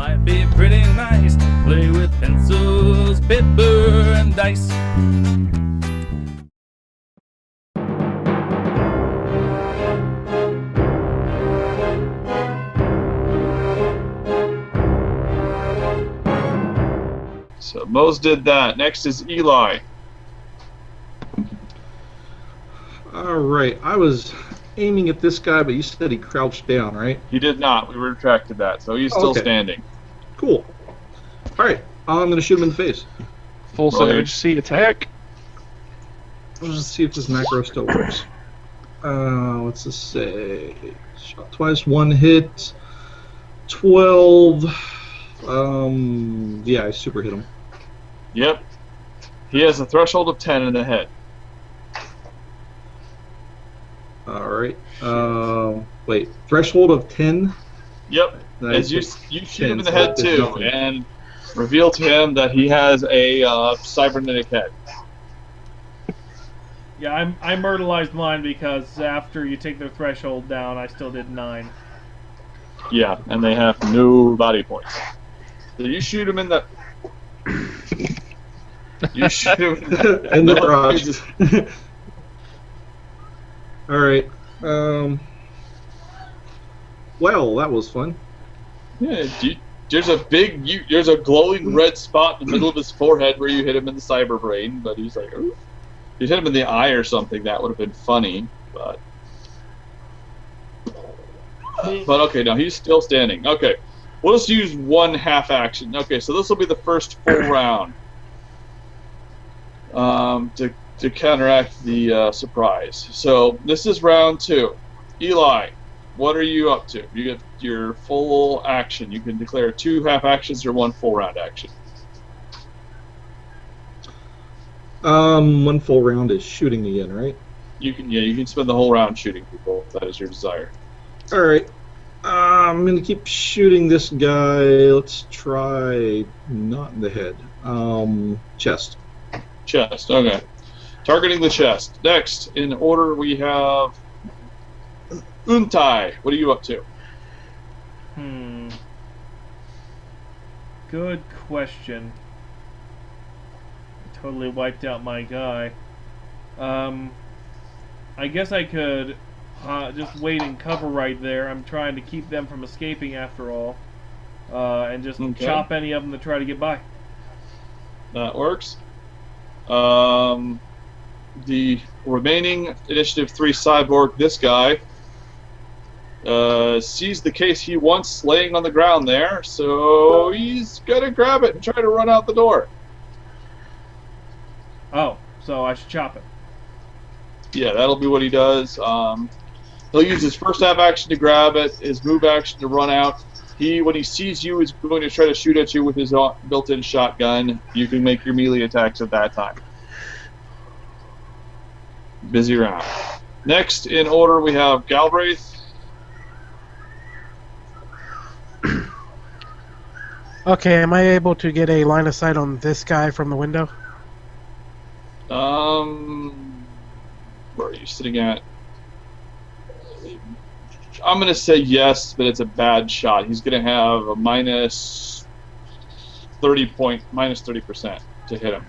might be pretty nice. Play with pencils, paper, and dice. So Moze did that. Next is Eli. Alright, I was aiming at this guy, but you said he crouched down, right? He did not. We retracted that, so he's still Okay. standing. Cool. Alright, I'm going to shoot him in the face. Full Savage C attack. Let's see if this macro still works. What's this say? Shot twice, one hit. 12. Yeah, I super hit him. Yep. He has a threshold of 10 in the head. Alright. Wait, threshold of 10? Yep. Nice. As you shoot him in the So head that does too, nothing. and reveal to him that he has a cybernetic head. Yeah, I myrtleized mine because after you take their threshold down, I still did 9. Yeah, and they have no body points. So you shoot him in the. You shoot him in the garage. Alright. Well, that was fun. Yeah, there's a glowing red spot in the middle of his forehead where you hit him in the cyber brain, but he's like, ooh. If you hit him in the eye or something, that would have been funny, but okay, now he's still standing. Okay, we'll just use one half action. Okay, so this will be the first full round to counteract the surprise. So this is round 2. Eli, what are you up to? You get your full action. You can declare 2 half actions or 1 full round action. One full round is shooting again, right? You can spend the whole round shooting people if that is your desire. Alright. I'm gonna keep shooting this guy. Let's try not in the head. Chest. Chest, okay. Targeting the chest. Next, in order, we have Untai. What are you up to? Good question. I totally wiped out my guy. I guess I could just wait and cover right there. I'm trying to keep them from escaping after all. And just chop any of them that try to get by. That works. The remaining Initiative 3 cyborg, this guy, sees the case he wants laying on the ground there, so he's gonna grab it and try to run out the door. Oh, so I should chop it. Yeah, that'll be what he does. He'll use his first half action to grab it, his move action to run out. When he sees you, is going to try to shoot at you with his built-in shotgun. You can make your melee attacks at that time. Busy round. Next in order, we have Galbraith. Okay, am I able to get a line of sight on this guy from the window? Where are you sitting at? I'm going to say yes, but it's a bad shot. He's going to have a minus 30% to hit him.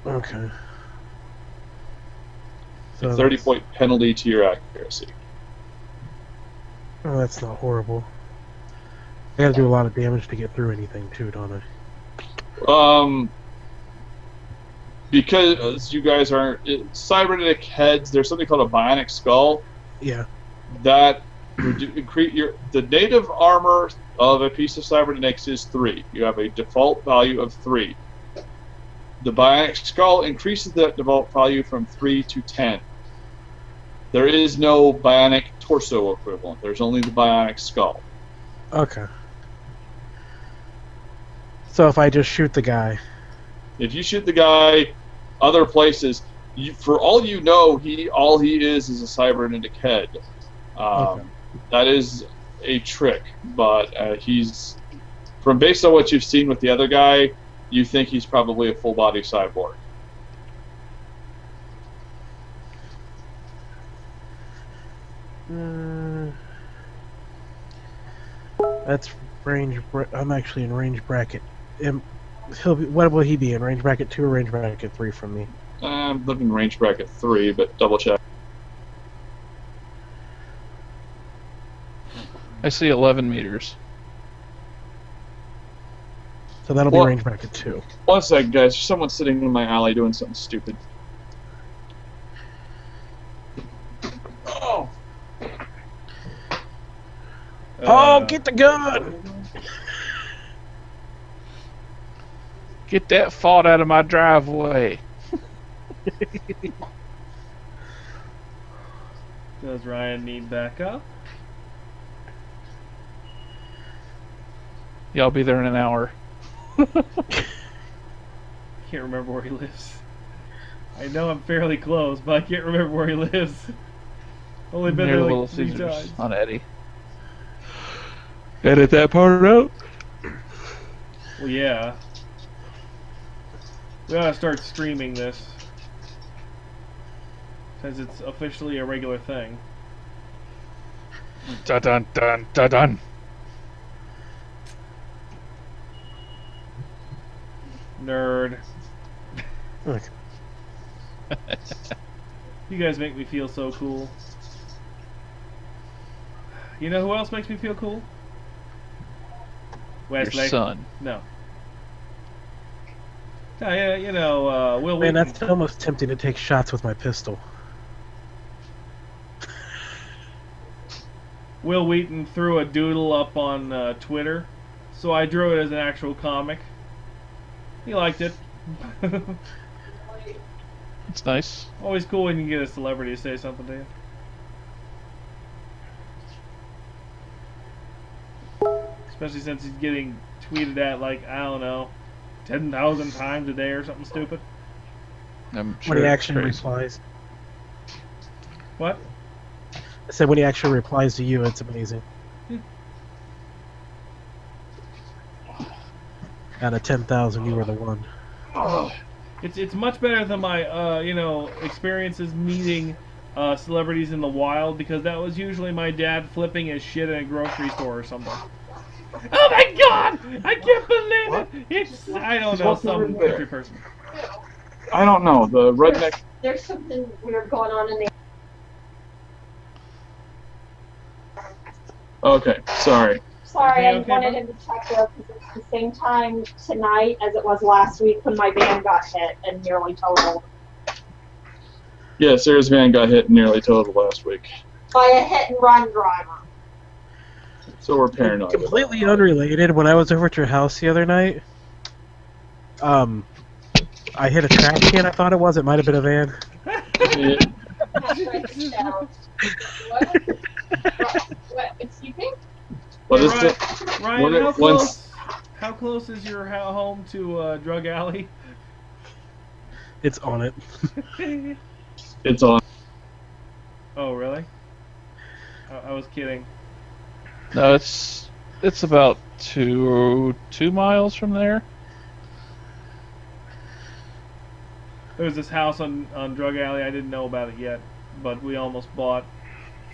Okay. So A 30-point penalty to your accuracy. Oh, that's not horrible. I gotta do a lot of damage to get through anything too, don't I? Because you guys aren't cybernetic heads, there's something called a bionic skull. Yeah. That increase the native armor of a piece of cybernetics is 3. You have a default value of 3. The bionic skull increases that default value from 3 to 10. There is no bionic torso equivalent. There's only the bionic skull. Okay. So if I just shoot the guy. If you shoot the guy other places, for all you know, all he is a cybernetic head. Okay. That is a trick, but he's based on what you've seen with the other guy, you think he's probably a full-body cyborg. That's range. I'm actually in range bracket. What will he be in? Range bracket 2 or range bracket 3 from me? I'm looking range bracket 3, but double check. I see 11 meters. So that'll be range bracket 2. 1 second, guys. Someone's sitting in my alley doing something stupid. Oh! Oh, get the gun! Get that fault out of my driveway. Does Ryan need backup? Yeah, I'll be there in an hour. Can't remember where he lives. I know I'm fairly close, but I can't remember where he lives. Only been Near there Little like 3 Caesars times. on Eddie. Edit that part out. Well, yeah. We ought to start streaming this. Since it's officially a regular thing. Dun dun dun dun dun. Nerd. Look. You guys make me feel so cool. You know who else makes me feel cool? Wesley. Your son. No. Yeah, you know, Will Man, Wheaton. that's almost tempting to take shots with my pistol. Will Wheaton threw a doodle up on Twitter, so I drew it as an actual comic. He liked it. It's nice. Always cool when you get a celebrity to say something to you. Especially since he's getting tweeted at like, I don't know, 10,000 times a day or something stupid. I'm sure When he it's actually crazy. replies. What? I said when he actually replies to you, it's amazing. Out of 10,000, you were the one. It's much better than my experiences meeting celebrities in the wild, because that was usually my dad flipping his shit in a grocery store or something. Oh my god! I can't believe it! It's I don't know, some country person. I don't know. The redneck. There's something weird going on in the. Okay, sorry. Sorry, I Okay, wanted bud? him to check there because it's the same time tonight as it was last week when my van got hit and nearly totaled. Yeah, Sarah's van got hit and nearly totaled last week. By a hit-and-run driver. So we're paranoid. Completely unrelated, when I was over at your house the other night, I hit a trash can, I thought it was. It might have been a van. Yeah. What? Excuse me? What Hey, is Ryan, it? Ryan, When it- how once- close? How close is your home to Drug Alley? It's on it. It's on. Oh, really? I was kidding. No, it's about two miles from there. There was this house on Drug Alley. I didn't know about it yet, but we almost bought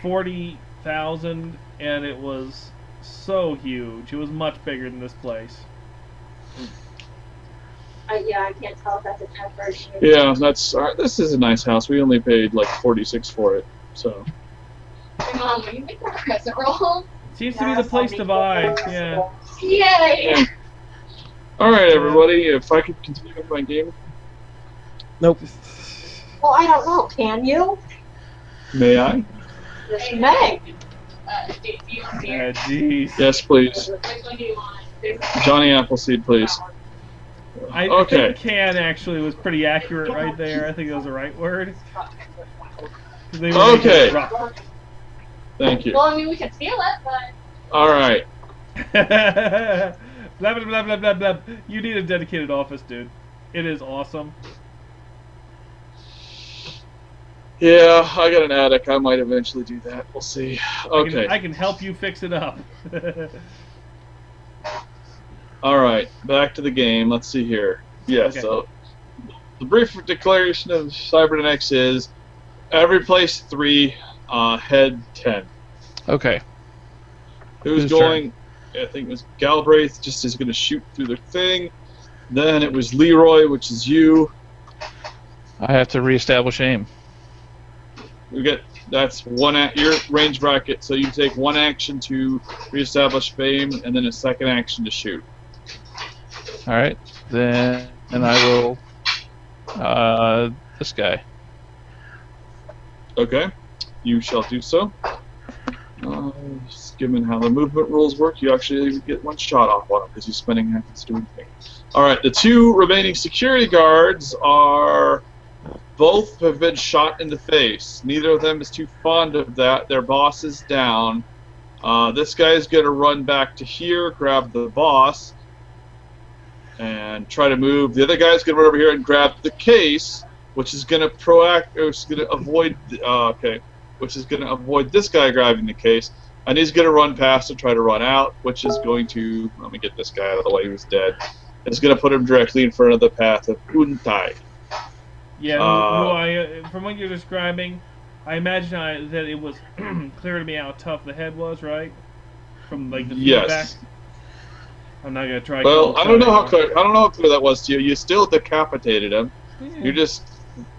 40,000, and it was so huge. It was much bigger than this place. Yeah, I can't tell if that's an effort. Yeah, that's. This is a nice house. We only paid like 46 for it. So. Mom, will you make that present roll? Seems to be the place to buy. Yeah. Yay! All right, everybody. If I could continue with my game, Nope. Well, I don't know. Can you? may I? Yes, you may. Yeah, jeez. Yes, please. Which one do you want? Johnny Appleseed, please. I Okay. think can actually was pretty accurate right there. I think that was the right word. 'Cause they were making Okay. it rough. Thank you. Well, I mean, we could feel it, but. All right. blah, blah, blah, blah, blah, blah. You need a dedicated office, dude. It is awesome. Yeah, I got an attic. I might eventually do that. We'll see. Okay. I can help you fix it up. All right. Back to the game. Let's see here. Yeah. Okay. So the brief declaration of Cybernetics is every place 3, head 10. Okay. Who's Whose going? I think it was Galbraith, just is going to shoot through the thing. Then it was Leroy, which is you. I have to reestablish aim. That's one at your range bracket, so you take one action to reestablish aim, and then a second action to shoot. All right, then I will. This guy. Okay, you shall do so. Just given how the movement rules work, you actually get one shot off on him because he's spending half his doing thing. All right, the two remaining security guards are. Both have been shot in the face. Neither of them is too fond of that. Their boss is down. This guy is going to run back to here, grab the boss, and try to move. The other guy is going to run over here and grab the case, which is going to avoid. Which is going to avoid this guy grabbing the case, and he's going to run past and try to run out, which is going to. Let me get this guy out of the way who's dead. It's going to put him directly in front of the path of Untai. Yeah, from what you're describing, I imagine that it was clear to me how tough the head was, right? From like the feedback. Yes. I'm not gonna try. Well, I don't know how clear. I don't know how clear that was to you. You still decapitated him. Yeah. You just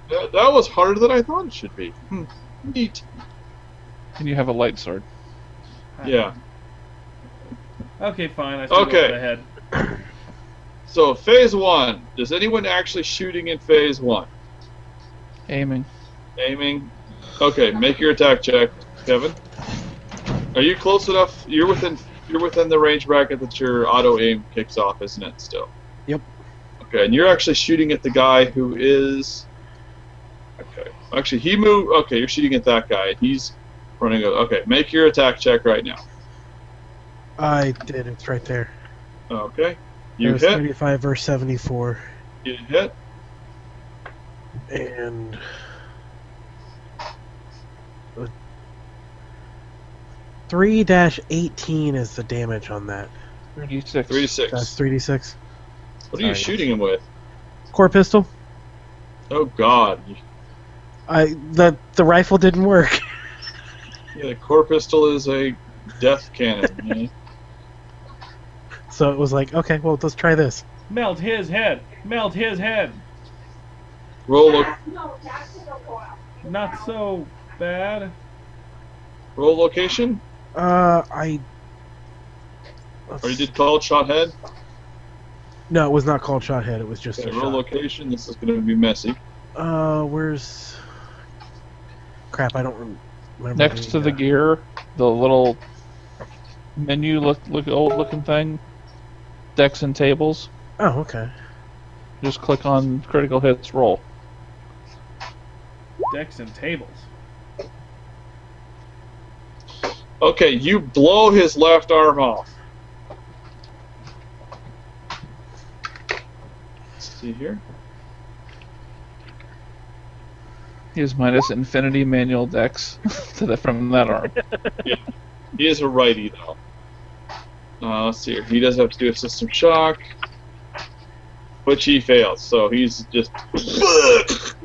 that was harder than I thought it should be. Neat. And you have a light sword. Yeah. Okay, fine. I still go for the head. So phase 1. Is anyone actually shooting in phase 1? Aiming. Aiming. Okay, make your attack check, Kevin. Are you close enough? You're within the range bracket that your auto aim kicks off, isn't it? Still. Yep. Okay, and you're actually shooting at the guy who is. Okay. Actually, he moved. Okay, you're shooting at that guy. He's running. Okay, make your attack check right now. I did. It's right there. Okay. You There's hit. 35 versus 74. You hit. And 3-18 is the damage on that. 3d6. 3-6. That's 3d6. What are you shooting him with? Core pistol. Oh God. The rifle didn't work. Yeah, the core pistol is a death cannon. Yeah. So it was like, okay, well, let's try this. Melt his head. Melt his head. Roll Not so bad. location. Or you did called shot head. No, it was not called shot head. It was just a Roll shot. location. This is going to be messy. Where's? Crap, I don't remember. Next to the gear, the little menu look old looking thing. Decks and tables. Oh, okay. Just click on critical hits, roll. Decks and tables. Okay, you blow his left arm off. Let's see here. He is minus infinity manual decks from that arm. Yeah. He is a righty though. Let's see here. He does have to do a system shock, which he fails. So he's just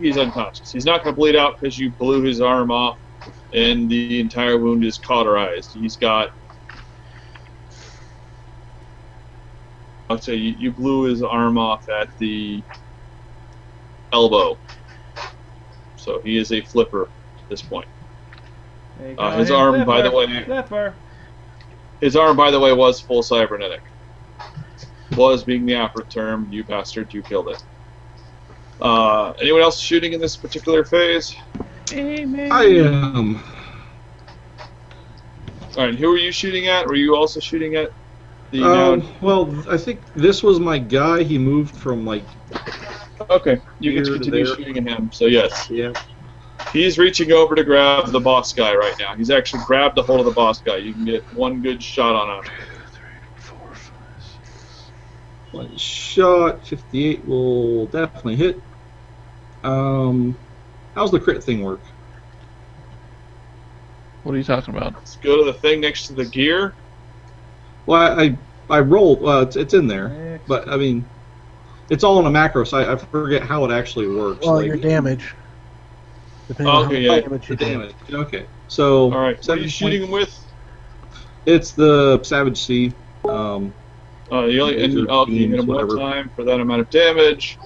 he's unconscious. He's not going to bleed out because you blew his arm off, and the entire wound is cauterized. He's got. I'll say you blew his arm off at the elbow. So he is a flipper at this point. His arm, by the way. Flipper. His arm, by the way, was full cybernetic. Was being the operative term. You bastard, you killed it. Anyone else shooting in this particular phase? I am. Alright, who are you shooting at? Were you also shooting at the Well, I think this was my guy. He moved from, like... Okay, you can here to continue there. shooting at him. So yes. Yeah. He's reaching over to grab the boss guy right now. He's actually grabbed a hold of the boss guy. You can get one good shot on him. 1 shot, 58 will definitely hit. How's the crit thing work? What are you talking about? Let's go to the thing next to the gear. Well, I rolled. Well, it's in there, but I mean, it's all in a macro, so I forget how it actually works. Well, like, your damage. Depending on how Okay, much yeah. damage you the do. damage. Okay, so Alright, what are 7 you shooting him with? It's the Savage Sea. You only laser you hit beams, him one whatever. time for that amount of damage.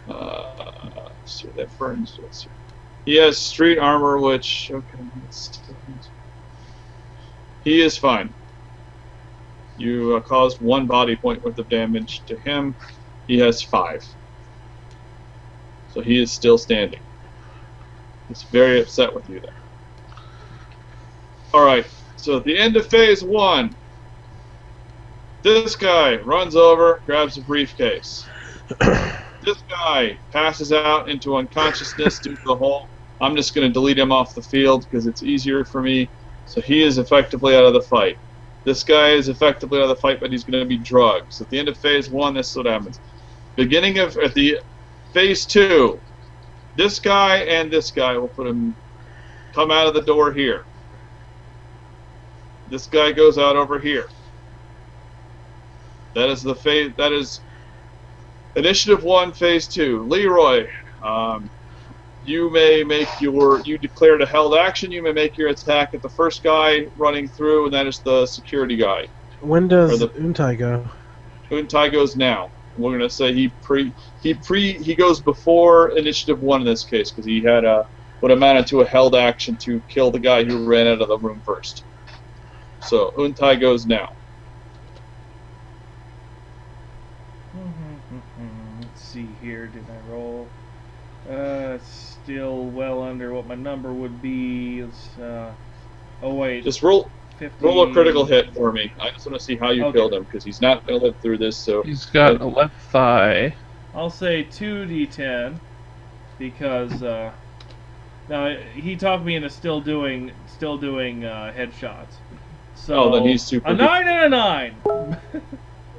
Let's see, that burns. Let's see. He has street armor, which he is fine. You caused 1 body point worth of damage to him. He has 5, so he is still standing. He's very upset with you there. All right. So at the end of phase 1, this guy runs over, grabs a briefcase. This guy passes out into unconsciousness due to the hole. I'm just going to delete him off the field because it's easier for me. So he is effectively out of the fight. This guy is effectively out of the fight, but he's going to be drugged. So at the end of phase 1, this is what happens. Beginning of at the phase 2, this guy and this guy will come out of the door here. This guy goes out over here. That is the phase. That is initiative 1, phase 2. Leroy, you may make you declared a held action. You may make your attack at the first guy running through, and that is the security guy. When does Untai go? Untai goes now. We're gonna say he goes before initiative 1 in this case because he had what amounted to a held action to kill the guy who ran out of the room first. So Untai goes now. Let's see here. Did I roll? Still well under what my number would be. Oh wait. Just roll 50... roll a critical hit for me. I just want to see how you Okay. killed him because he's not gonna live through this. So He's got a left thigh. I'll say 2d10 because now he talked me into still doing headshots. So then he's super a good. 9 and a 9.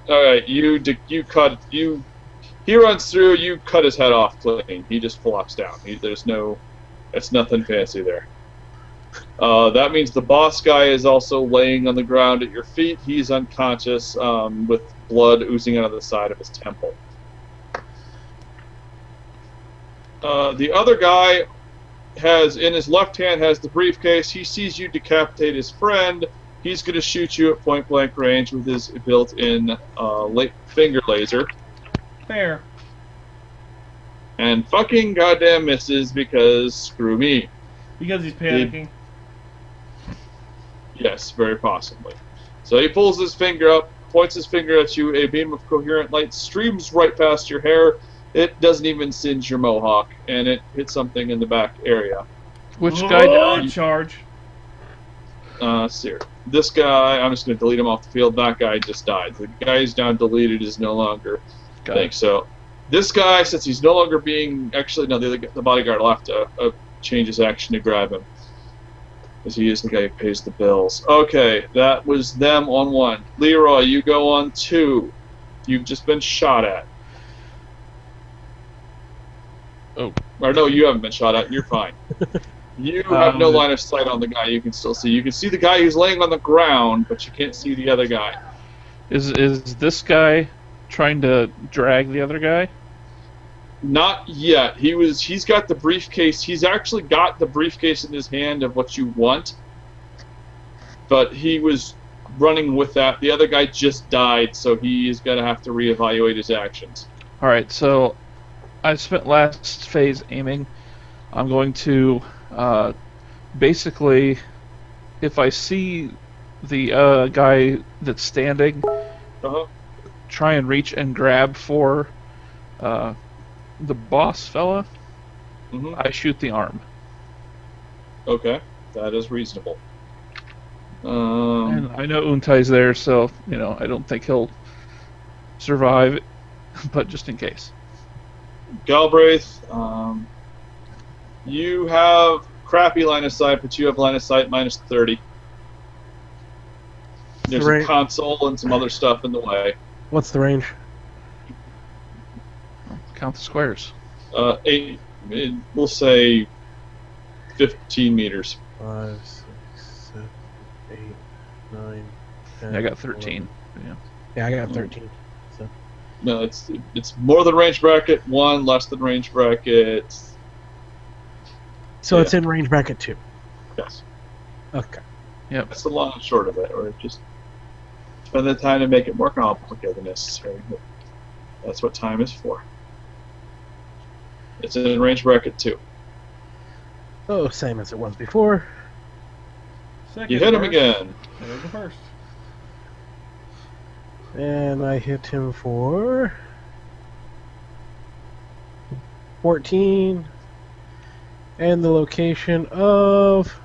all right, he runs through. You cut his head off clean. He just flops down. It's nothing fancy there. That means the boss guy is also laying on the ground at your feet. He's unconscious with blood oozing out of the side of his temple. The other guy has in his left hand has the briefcase. He sees you decapitate his friend. He's going to shoot you at point blank range with his built-in finger laser. Fair. And fucking goddamn misses because screw me. Because he's panicking. Yes, very possibly. So he pulls his finger up, points his finger at you. A beam of coherent light streams right past your hair. It doesn't even singe your mohawk, and it hits something in the back area. Which guy died? Charge. Sir. This guy, I'm just going to delete him off the field. That guy just died. The guy who's down deleted is no longer thing. So this guy, since he's no longer being... Actually, no, the bodyguard will have to change his action to grab him. Because he is the guy who pays the bills. Okay, that was them on 1. Leroy, you go on 2. You've just been shot at. Oh. Or no, you haven't been shot at. You're fine. You have no line of sight on the guy. You can still see. You can see the guy who's laying on the ground, but you can't see the other guy. Is this guy trying to drag the other guy? Not yet. He's got the briefcase. He's actually got the briefcase in his hand of what you want. But he was running with that. The other guy just died, so he is going to have to reevaluate his actions. Alright, so I spent last phase aiming. I'm going to basically, if I see the guy that's standing, try and reach and grab for the boss fella. I shoot the arm. Okay, that is reasonable. And I know Untai's there, so I don't think he'll survive, but just in case. Galbraith, you have crappy line of sight, but you have line of sight minus 30. There's a console and some other stuff in the way. What's the range? Count the squares. 8. We'll say 15 meters. 5, 6, 7, 8, 9, 10. I got 13. 11. Yeah, I got 13. So. No, it's more than range bracket 1, less than range bracket. So it's in range bracket 2. Yes. Okay. Yep. That's the long and short of it, or just. spend the time to make it more complicated than necessary. But that's what time is for. It's in range bracket 2. Oh, same as it was before. Second You hit him first. again. There's the first. And I hit him for 14. And the location of...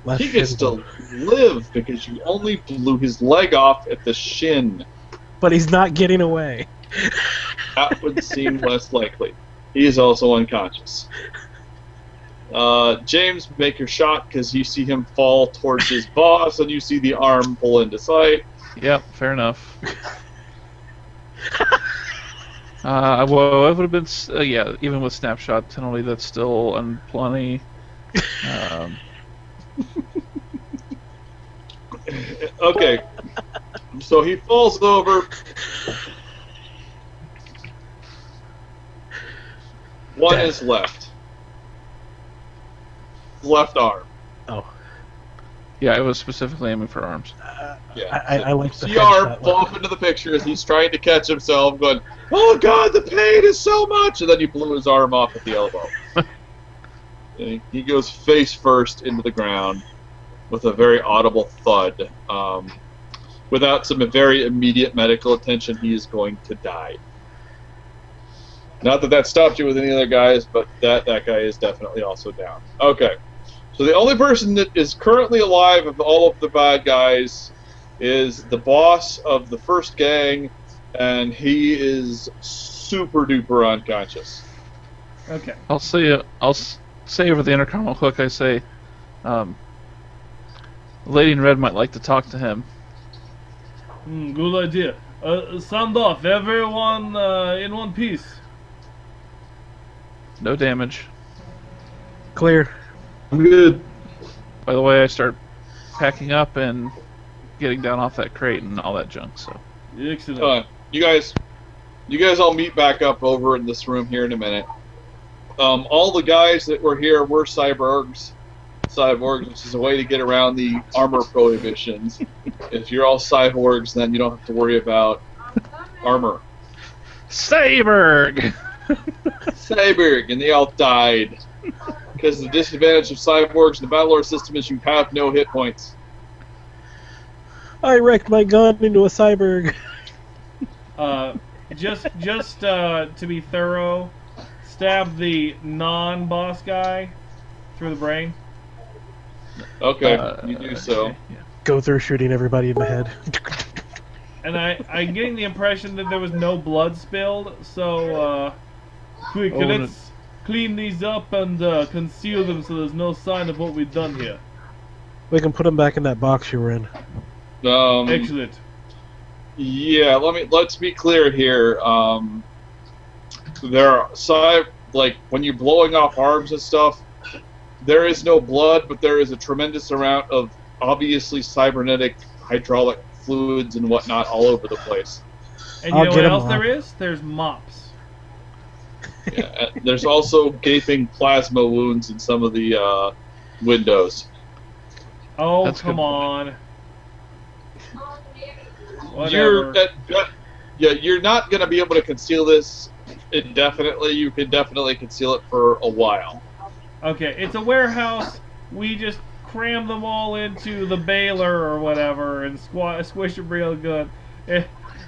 left He gets shin. to live because you only blew his leg off at the shin. But he's not getting away. That would seem less likely. He is also unconscious. James, make your shot because you see him fall towards his boss, and you see the arm pull into sight. Yep, fair enough. Well, it would have been, yeah, even with snapshot penalty, that's still plenty. Okay, so he falls over. One is left. Left arm. Oh. Yeah, I was specifically aiming for arms. Yeah. I like the See arm headshot fall weapon. up into the picture as he's trying to catch himself, going, "Oh God, the pain is so much!" And then you blew his arm off at the elbow. And he goes face first into the ground with a very audible thud. Without some very immediate medical attention, he is going to die. Not that that stopped you with any other guys, but that guy is definitely also down. Okay. So the only person that is currently alive of all of the bad guys is the boss of the first gang, and he is super duper unconscious. Okay. I'll say over the intercom real quick. I say, Lady in Red might like to talk to him. Good idea. Sound off, everyone in one piece. No damage. Clear. I'm good. By the way, I start packing up and getting down off that crate and all that junk. So Excellent. You guys all meet back up over in this room here in a minute. All the guys that were here were cyborgs, which is a way to get around the armor prohibitions. If you're all cyborgs, then you don't have to worry about armor. Cyborg. Cyborg, and they all died. Because the disadvantage of cyborgs in the Battlelords system is you have no hit points. I wrecked my gun into a cyborg. Just to be thorough, stab the non-boss guy through the brain. Okay, you do so. Okay, yeah. Go through shooting everybody in the head. And I'm getting the impression that there was no blood spilled, so quick, Oh, let's clean these up and conceal them so there's no sign of what we've done here. We can put them back in that box you were in. Excellent. Yeah, let's be clear here. There are like when you're blowing off arms and stuff, there is no blood, but there is a tremendous amount of obviously cybernetic hydraulic fluids and whatnot all over the place. And you I'll know get what 'em else all. there is? There's mops. Yeah, there's also gaping plasma wounds in some of the windows. Oh, That's a come good on. You're Whatever. you're not going to be able to conceal this indefinitely. You can definitely conceal it for a while. Okay, it's a warehouse. We just cram them all into the baler or whatever and squish them real good.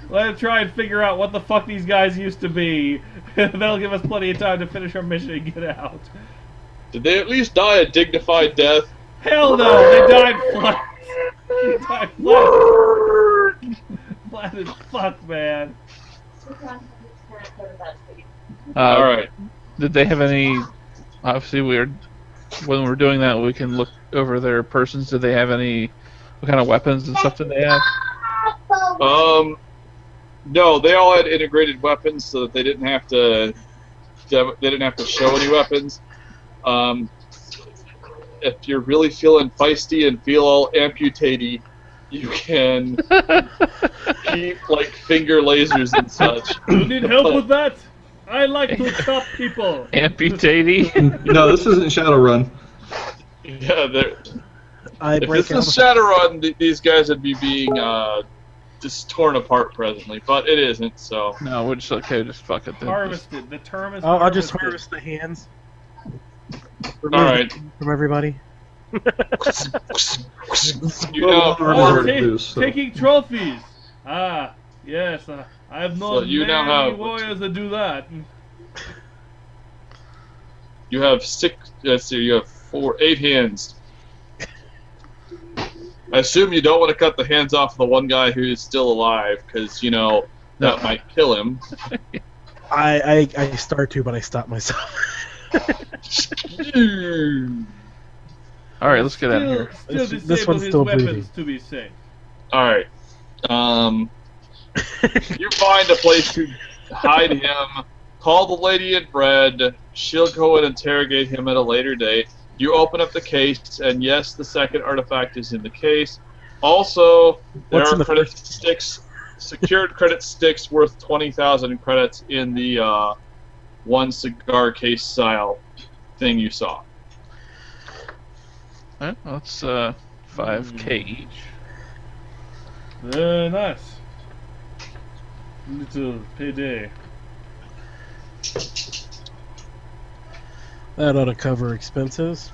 Let's try and figure out what the fuck these guys used to be. That'll give us plenty of time to finish our mission and get out. Did they at least die a dignified death? Hell no, they died flat. They died flat. Flat as fuck, man. All right. Did they have any? Obviously, when we're doing that, we can look over their persons. Did they have any? What kind of weapons and stuff did they have? No, they all had integrated weapons, so that they didn't have to. They didn't have to show any weapons. If you're really feeling feisty and feel all amputati, you can keep like finger lasers and such. You need help with that? I like to chop people. Amputating. No, this isn't Shadowrun. Yeah, I If break this was Shadowrun, these guys would be being just torn apart presently, but it isn't. So No, we're just okay. Just fuck it. Then. Harvested. The term is I'll just harvested. harvest the hands. all right. From everybody. You Well, know, hard to ta- do, so. Taking trophies. Ah, yes. I've known So you many now have- warriors that do that. you have 6. Let's see. You have 8 hands. I assume you don't want to cut the hands off of the one guy who is still alive, because that might kill him. I start to, but I stop myself. All right, let's get out of here. Still This disable one's his still weapons bleeding. to be safe. All right. You find a place to hide him. Call the lady in red. She'll go and interrogate him at a later date. You open up the case, and yes, the second artifact is in the case. Also, there What's in are the credit first? sticks, secured credit sticks worth 20,000 credits in the one cigar case style thing you saw. All right, well, that's 5K each. Very nice. Little payday. That ought to cover expenses.